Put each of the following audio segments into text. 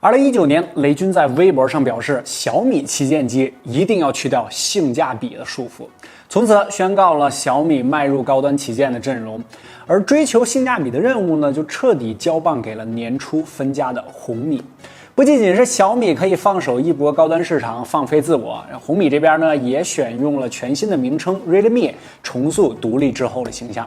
2019年，雷军在微博上表示，小米旗舰机一定要去掉性价比的束缚，从此宣告了小米迈入高端旗舰的阵容。而追求性价比的任务呢，就彻底交棒给了年初分家的红米。不仅仅是小米可以放手一搏高端市场，放飞自我，红米这边呢也选用了全新的名称 Realme， 重塑独立之后的形象。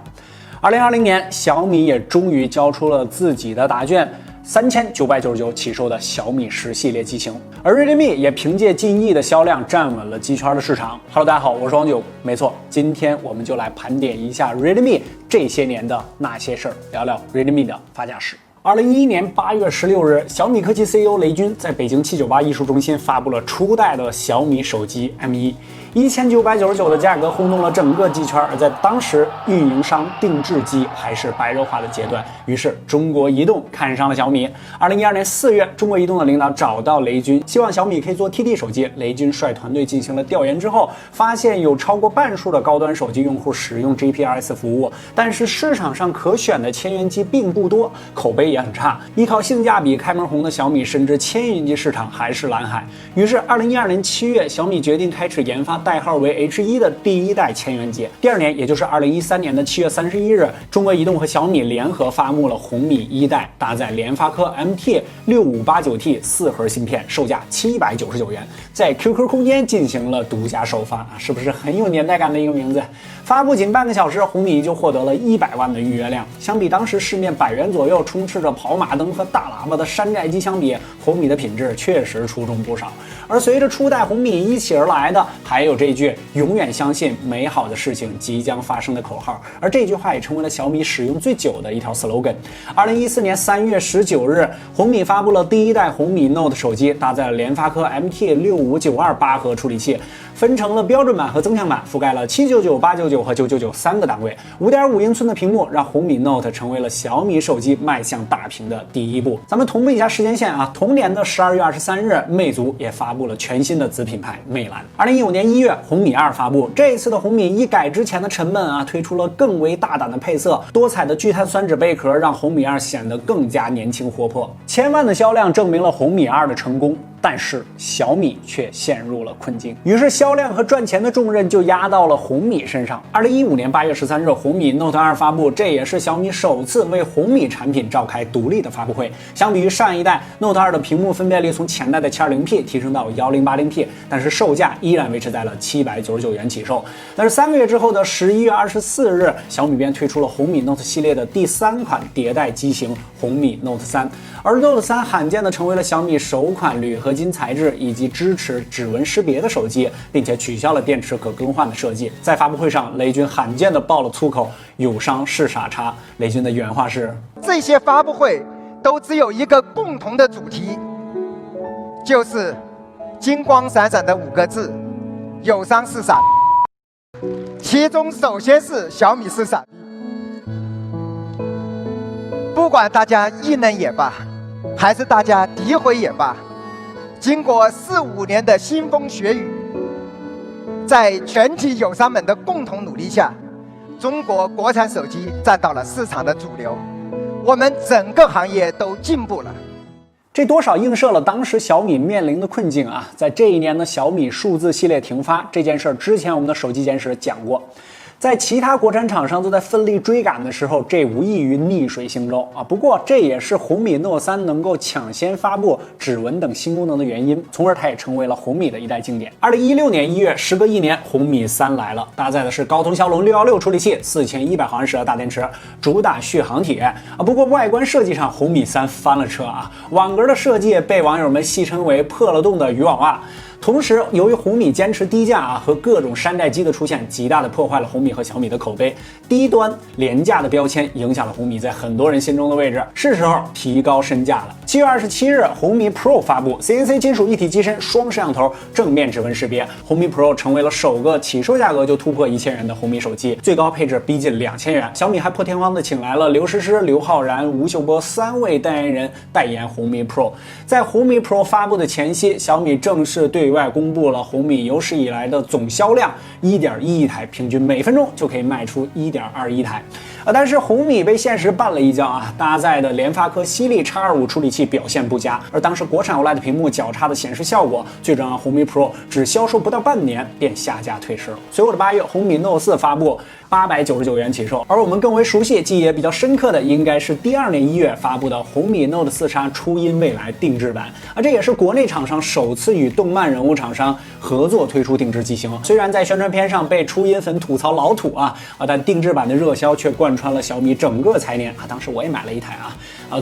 2020年，小米也终于交出了自己的答卷。3999起售的小米10系列机型，而 Realme 也凭借近亿的销量站稳了机圈的市场。Hello， 大家好，我是王九，没错，今天我们就来盘点一下 Realme 这些年的那些事儿，聊聊 Realme 的发家史。2011年8月16日，小米科技 CEO 雷军在北京798艺术中心发布了初代的小米手机 M1，1999的价格轰动了整个机圈。而在当时，运营商定制机还是白热化的阶段，于是中国移动看上了小米。2012年4月，中国移动的领导找到雷军，希望小米可以做 TD 手机。雷军率团队进行了调研之后，发现有超过半数的高端手机用户使用 GPRS 服务，但是市场上可选的千元机并不多，口碑也很差，依靠性价比开门红的小米，深知千元机市场还是蓝海。于是2012年7月，小米决定开始研发代号为 H1 的第一代千元机。第二年，也就是2013年的7月31日，中国移动和小米联合发布了红米一代，搭载联发科 MT6589T 4核芯片，售价799元，在 QQ 空间进行了独家首发，是不是很有年代感的一个名字？发布仅半个小时，红米就获得了100万的预约量。相比当时市面100元左右充斥着跑马灯和大喇叭的山寨机相比，红米的品质确实出众不少。而随着初代红米一起而来的，还有这句永远相信美好的事情即将发生的口号，而这句话也成为了小米使用最久的一条 slogan。2014年3月19日，红米发布了第一代红米 Note 手机，搭载了联发科 MT6592 8核处理器，分成了标准版和增强版，覆盖了799、899和999三个档位。5.5英寸的屏幕让红米 Note 成为了小米手机迈向大屏的第一步。咱们同步一下时间线啊，同年的12月23日，魅族也发布了全新的子品牌魅蓝。2015年1月，红米2发布，这一次的红米一改之前的沉闷啊，推出了更为大胆的配色，多彩的聚碳酸酯贝壳让红米2显得更加年轻活泼。1000万的销量证明了红米2的成功。但是小米却陷入了困境，于是销量和赚钱的重任就压到了红米身上。2015年8月13日，红米 Note 2发布，这也是小米首次为红米产品召开独立的发布会。相比于上一代 Note 2的屏幕分辨率从前代的 720P 提升到 1080P， 但是售价依然维持在了799元起售。但是3个月之后的11月24日，小米便推出了红米 Note 系列的第3款迭代机型红米 Note 3，而 Note 3罕见的成为了小米首款铝合金材质以及支持指纹识别的手机，并且取消了电池可更换的设计。在发布会上，雷军罕见的爆了粗口，友商是傻叉。雷军的原话是：这些发布会都只有一个共同的主题，就是金光闪闪的5个字，友商是傻。其中首先是小米是傻，不管大家议论也罢，还是大家诋毁也罢，经过4、5年的腥风血雨，在全体友商们的共同努力下，中国国产手机占到了市场的主流，我们整个行业都进步了。这多少映射了当时小米面临的困境啊！在这一年的小米数字系列停发这件事儿，之前我们的手机简史讲过。在其他国产厂商都在奋力追赶的时候，这无异于逆水行舟啊！不过这也是红米 Note 3能够抢先发布指纹等新功能的原因，从而它也成为了红米的一代经典。2016年1月，时隔1年，红米3来了，搭载的是高通骁龙616处理器，4100毫安时的大电池，主打续航体验啊。不过外观设计上，红米3翻了车啊！网格的设计被网友们戏称为破了洞的渔网袜。同时，由于红米坚持低价和各种山寨机的出现，极大的破坏了红米和小米的口碑，低端廉价的标签影响了红米在很多人心中的位置，是时候提高身价了。7月27日，红米 Pro 发布 CNC 金属一体机身双摄像头正面指纹识别，红米 Pro 成为了首个起售价格就突破1000元的红米手机，最高配置逼近2000元。小米还破天荒的请来了刘诗诗、刘昊然、吴秀波3位代言人代言红米 Pro。在红米 Pro 发布的前夕，小米正式对外公布了红米有史以来的总销量1.1亿台，平均每分钟就可以卖出1.21台。但是红米被现实绊了一跤啊，搭载的联发科犀利 X25 处理器表现不佳，而当时国产 OLED 屏幕较差的显示效果，最终让红米 Pro 只销售不到半年便下架退市了。随后的8月，红米 Note 4发布，899元起售。而我们更为熟悉、记忆也比较深刻的，应该是第2年1月发布的红米 Note 4X 初音未来定制版这也是国内厂商首次与动漫人物厂商合作推出定制机型。虽然在宣传片上被初音粉吐槽老土但定制版的热销却贯穿了小米整个财年当时我也买了一台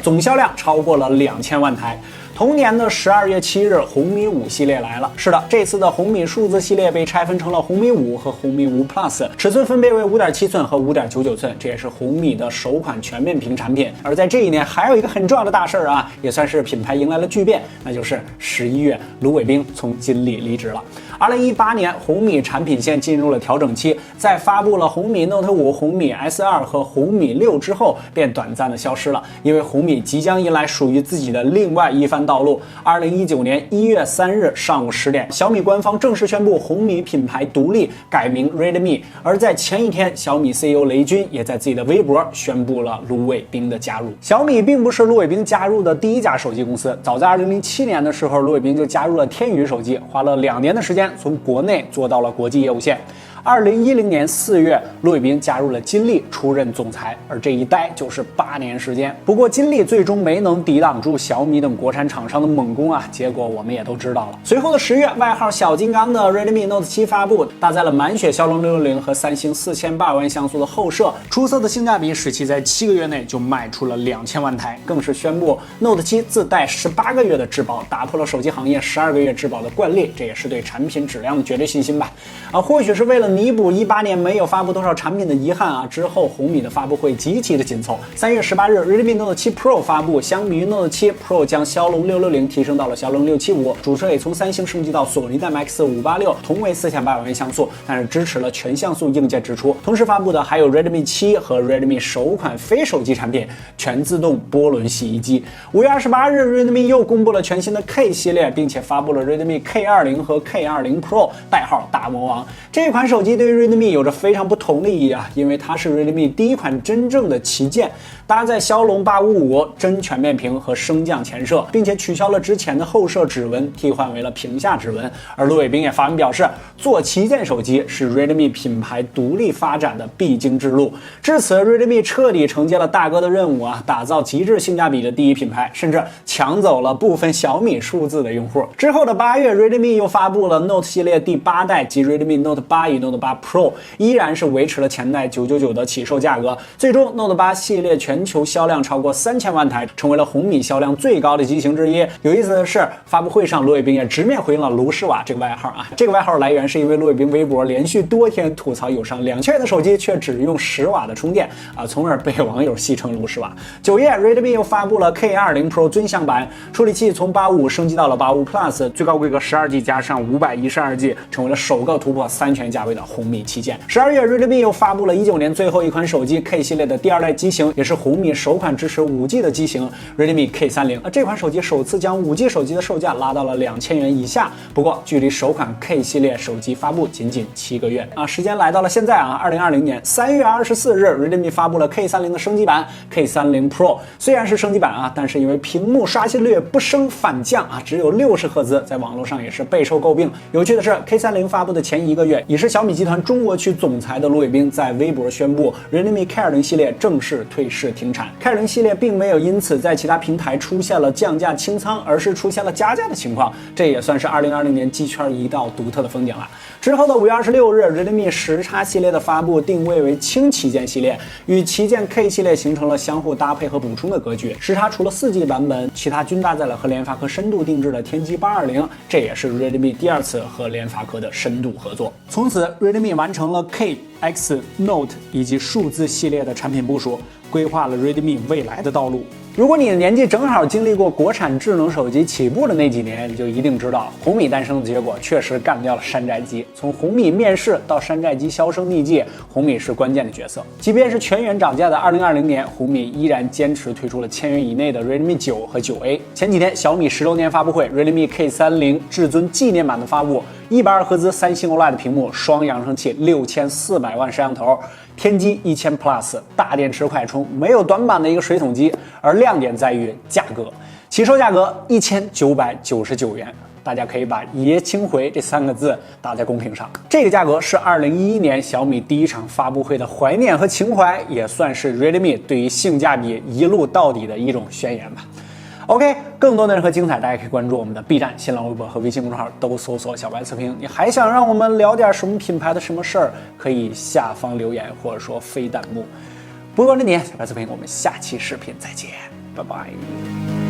总销量超过了2000万台。同年的12月7日，红米5系列来了。是的，这次的红米数字系列被拆分成了红米5和红米5 Plus， 尺寸分别为5.7寸和5.99寸，这也是红米的首款全面屏产品。而在这一年，还有一个很重要的大事也算是品牌迎来了巨变，那就是11月，卢伟冰从金立离职了。2018年，红米产品线进入了调整期，在发布了红米 Note 5、红米 S2 和红米6之后，便短暂的消失了，因为红米即将迎来属于自己的另外一番道路。2019年1月3日上午10点，小米官方正式宣布红米品牌独立，改名 Redmi。而在前一天，小米 CEO 雷军也在自己的微博宣布了卢伟冰的加入。小米并不是卢伟冰加入的第一家手机公司，早在2007年的时候，卢伟冰就加入了天宇手机，花了2年的时间从国内做到了国际业务线。2010年4月，卢伟冰加入了金立，出任总裁，而这一待就是8年时间。不过金立最终没能抵挡住小米等国产厂商的猛攻结果我们也都知道了。随后的10月，外号小金刚的 Redmi Note 7发布，搭载了满血骁龙660和三星4800万像素的后摄，出色的性价比使其在7个月内就卖出了2000万台，更是宣布 Note 7自带18个月的质保，打破了手机行业12个月质保的惯例，这也是对产品质量的绝对信心吧。或许是为了弥补18年没有发布多少产品的遗憾之后红米的发布会极其的紧凑。3月18日 Redmi Note 7 Pro 发布，相比于 Note 7 Pro 将骁龙660提升到了骁龙675，主摄也从三星升级到索尼的 MX586，同为4800万像素，但是支持了全像素硬件支出。同时发布的还有 Redmi 7和 Redmi 首款非手机产品全自动波轮洗衣机。5月28日 Redmi 又公布了全新的 K 系列，并且发布了 Redmi K20 和 K20 Pro， 代号大魔王。这款手机对于 Redmi 有着非常不同的意义因为它是 Redmi 第一款真正的旗舰，搭载骁龙855真全面屏和升降前摄，并且取消了之前的后摄指纹，替换为了屏下指纹。而卢伟冰也发文表示，做旗舰手机是 Redmi 品牌独立发展的必经之路。至此 Redmi 彻底承接了大哥的任务打造极致性价比的第一品牌，甚至抢走了部分小米数字的用户。之后的8月 Redmi 又发布了 Note 系列第8代及 Redmi Note 8与 Note 8 Pro， 依然是维持了前代999的起售价格。最终 Note 8系列全球销量超过3000万台，成为了红米销量最高的机型之一。有意思的是，发布会上卢伟冰也直面回应了卢士瓦这个外号这个外号来源是因为卢伟冰微博连续多天吐槽有上2000元的手机却只用10瓦的充电从而被网友戏称卢士瓦。9月 Redmi 又发布了 K20 Pro 尊享版，处理器从85升级到了85 Plus， 最高规格12G 加上512G， 成为了首个突破3000元价位的红米旗舰。12月 Redmi 又发布了19年最后一款手机 K 系列的第2代机型，也是红米首款支持 5G 的机型 Redmi K30。这款手机首次将 5G 手机的售价拉到了2000元以下，不过距离首款 K 系列手机发布仅仅7个月时间来到了现在2020年3月24日 Redmi 发布了 K30 的升级版 K30 Pro， 虽然是升级版但是因为屏幕刷新率不升反降只有60赫兹，在网络上也是备受诟病。有趣的是 K30 发布的前1个月，已是小米集团中国区总裁的卢伟冰在微博宣布 Redmi K20 系列正式退市停产。K20 系列并没有因此在其他平台出现了降价清仓，而是出现了加价的情况，这也算是2020年机圈一道独特的风景了。之后的5月26日 Redmi 10X 系列的发布，定位为轻旗舰系列，与旗舰 K 系列形成了相互搭配和补充的格局。10X 除了4G 版本，其他均搭载了和联发科深度定制的天玑820，这也是 Redmi 第2次和联发科的深度合作。从此 Redmi 完成了 K、X、Note 以及数字系列的产品部署，规划了 Redmi 未来的道路。如果你的年纪正好经历过国产智能手机起步的那几年，你就一定知道红米诞生的结果确实干掉了山寨机。从红米面世到山寨机销声匿迹，红米是关键的角色。即便是全员涨价的2020年，红米依然坚持推出了1000元以内的 Realme 9和 9A。前几天小米10周年发布会 ，Realme K30至尊纪念版的发布，120赫兹三星 OLED 屏幕，双扬声器，6400万摄像头。天玑1000 Plus， 大电池快充，没有短板的一个水桶机。而亮点在于价格，起售价格1999元。大家可以把“爷青回”这3个字打在公屏上。这个价格是2011年小米第一场发布会的怀念和情怀，也算是 Realme 对于性价比一路到底的一种宣言吧。OK， 更多的任何精彩，大家可以关注我们的 B 站、新浪微博和微信公众号，都搜索“小白测评”。你还想让我们聊点什么品牌的什么事儿？可以下方留言，或者说飞弹幕。不管这年，小白测评，我们下期视频再见，拜拜。